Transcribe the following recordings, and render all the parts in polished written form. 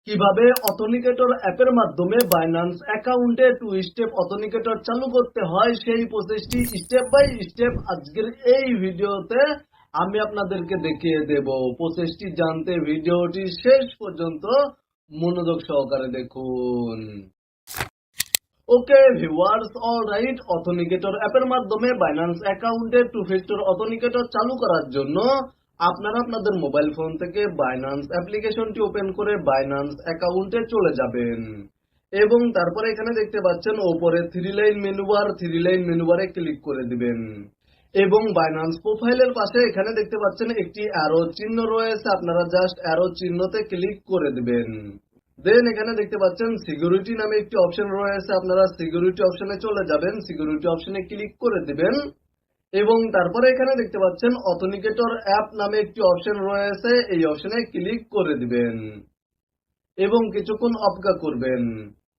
কিভাবে অথেন্টিকেটর অ্যাপের মাধ্যমে বাইন্যান্স অ্যাকাউন্টে টু স্টেপ অথেন্টিকেটর চালু করতে হয় সেই প্রসেসটি স্টেপ বাই স্টেপ আজকের এই ভিডিওতে আমি আপনাদেরকে দেখিয়ে দেব। প্রসেসটি জানতে ভিডিওটি শেষ পর্যন্ত মনোযোগ সহকারে দেখুন। ওকে ভিউয়ার্স, অলরাইট, অথেন্টিকেটর অ্যাপের মাধ্যমে বাইন্যান্স অ্যাকাউন্টে টু ফ্যাক্টর অথেন্টিকেটর চালু করার জন্য আপনারা আপনাদের মোবাইল ফোন থেকে বাইন্যান্স অ্যাপ্লিকেশনটি ওপেন করে বাইন্যান্স অ্যাকাউন্টে চলে যাবেন এবং তারপরে এখানে দেখতে পাচ্ছেন ওপরে থ্রি লাইন মেনু বারে ক্লিক করে দিবেন এবং বাইন্যান্স প্রোফাইলের পাশে এখানে দেখতে পাচ্ছেন একটি অ্যারো চিহ্ন রয়েছে, আপনারা জাস্ট অ্যারো চিহ্নতে ক্লিক করে দিবেন। দেন এখানে দেখতে পাচ্ছেন সিকিউরিটি নামে একটি অপশন রয়েছে, আপনারা সিকিউরিটি অপশনে চলে যাবেন, সিকিউরিটি অপশনে ক্লিক করে দিবেন এবং তারপরে এখানে দেখতে পাচ্ছেন অথেন্টিকেটর অ্যাপ নামে একটি অপশন রয়েছে, এই অপশনে ক্লিক করে দিবেন এবং কিছুক্ষণ অপেক্ষা করবেন।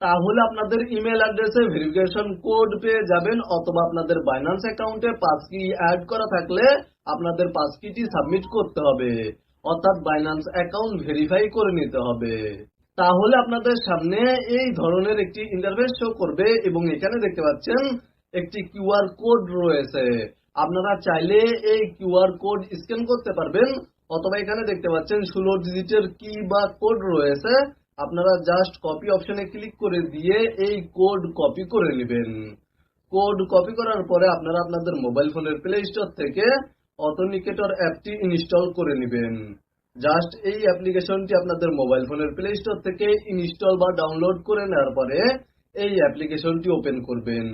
তাহলে আপনাদের ইমেল অ্যাড্রেসে ভেরিফিকেশন কোড পেয়ে যাবেন, অথবা আপনাদের বাইন্যান্স অ্যাকাউন্টে পাস কি অ্যাড করা থাকলে আপনাদের পাস কিটি সাবমিট করতে হবে, অর্থাৎ বাইন্যান্স অ্যাকাউন্ট ভেরিফাই করে নিতে হবে। তাহলে আপনাদের সামনে এই ধরনের একটি ইন্টারফেস শো করবে এবং এখানে দেখতে পাচ্ছেন একটি কিউআর কোড রয়েছে, আপনারা চাইলে এই কিউআর কোড স্ক্যান করতে পারবেন, অথবা এখানে দেখতে পাচ্ছেন 16 ডিজিটের কি বা কোড রয়েছে, আপনারা জাস্ট কপি অপশনে ক্লিক করে দিয়ে এই কোড কপি করে নেবেন। কোড কপি করার পরে আপনারা আপনাদের মোবাইল ফোনের প্লে স্টোর থেকে অথেন্টিকেটর অ্যাপটি ইনস্টল করে নেবেন। জাস্ট এই অ্যাপ্লিকেশনটি আপনাদের মোবাইল ফোনের প্লে স্টোর থেকে ইনস্টল বা ডাউনলোড করে নেওয়ার পরে এই অ্যাপ্লিকেশনটি ওপেন করবেন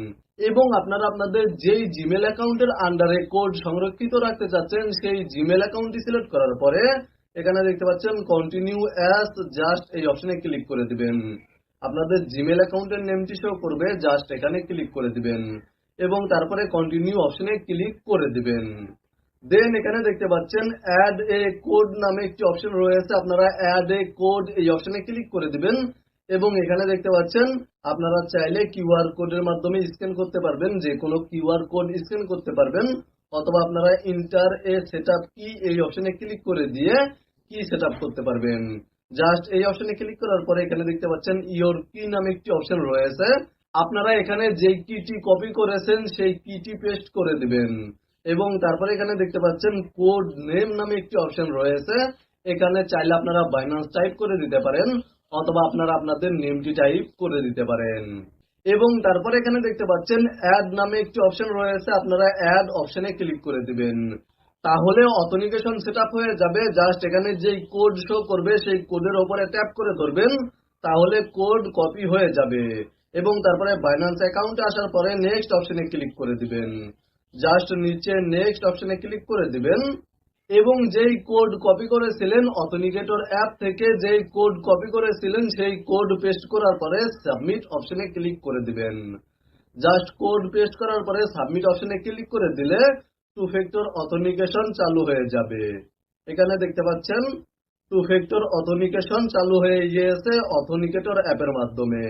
এবং আপনারা আপনাদের যেই জিমেল অ্যাকাউন্টের আন্ডারে কোড সংরক্ষিত রাখতে চাচ্ছেন সেই জিমেল অ্যাকাউন্টটি সিলেক্ট করার পরে এখানে দেখতে পাচ্ছেন কন্টিনিউ অ্যাজ, জাস্ট এই অপশনে ক্লিক করে দিবেন। আপনাদের জিমেল অ্যাকাউন্টের নেমটি শো করবে, জাস্ট এখানে ক্লিক করে দিবেন এবং তারপরে কন্টিনিউ অপশনে ক্লিক করে দিবেন। দেন এখানে দেখতে পাচ্ছেন অ্যাড এ কোড নামে একটি অপশন রয়েছে, আপনারা অ্যাড এ কোড এই অপশনে ক্লিক করে দিবেন এবং এখানে দেখতে পাচ্ছেন আপনারা চাইলে কিউআর কোডের মাধ্যমে স্ক্যান করতে পারবেন, যে কোনো কিউআর কোড স্ক্যান করতে পারবেন, অথবা আপনারা ইন্টার এ সেটআপ কি এই অপশনে ক্লিক করে দিয়ে কি সেটআপ করতে পারবেন। জাস্ট এই অপশনে ক্লিক করার পরে এখানে দেখতে পাচ্ছেন ইওর কি নামে একটি অপশন রয়েছে, আপনারা এখানে যে কিটি কপি করেছেন সেই কিটি পেস্ট করে দিবেন এবং তারপরে এখানে দেখতে পাচ্ছেন কোড নেম নামে একটি অপশন রয়েছে, এখানে চাইলে আপনারা বাইন্যান্স টাইপ করে দিতে পারেন, অথবা আপনারা আপনাদের নেমটি টাইপ করে দিতে পারেন এবং তারপরে এখানে দেখতে পাচ্ছেন অ্যাড নামে একটি অপশন রয়েছে, আপনারা অ্যাড অপশনে ক্লিক করে দিবেন। তাহলে অথেন্টিকেশন সেটআপ হয়ে যাবে। জাস্ট এখানে যেই কোড শো করবে সেই কোডের উপরে ট্যাপ করে ধরবেন, তাহলে কোড কপি হয়ে যাবে এবং তারপরে বাইন্যান্স অ্যাকাউন্টে আসার পরে নেক্সট অপশনে ক্লিক করে দিবেন। জাস্ট নিচে নেক্সট অপশনে ক্লিক করে দিবেন এবং যেই কোড কপি করেছিলেন অথেন্টিকেটর অ্যাপ থেকে, যেই কোড কপি করেছিলেন সেই কোড পেস্ট করার পরে সাবমিট অপশনে ক্লিক করে দিবেন। জাস্ট কোড পেস্ট করার পরে সাবমিট অপশনে ক্লিক করে দিলে টু ফ্যাক্টর অথেন্টিকেশন চালু হয়ে যাবে। এখানে দেখতে পাচ্ছেন টু ফ্যাক্টর অথেন্টিকেশন চালু হয়ে গিয়েছে অথেন্টিকেটর অ্যাপের মাধ্যমে।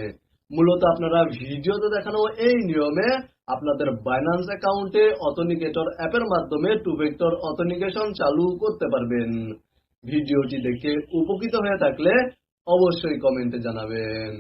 মূলত আপনারা ভিডিওতে দেখানো এই নিয়মে আপনাদের বাইন্যান্স অ্যাকাউন্টে অথেন্টিকেটর অ্যাপের মাধ্যমে টু ফ্যাক্টর অথেন্টিকেশন চালু করতে পারবেন। ভিডিওটি দেখে উপকৃত হয়ে থাকলে অবশ্যই কমেন্টে জানাবেন।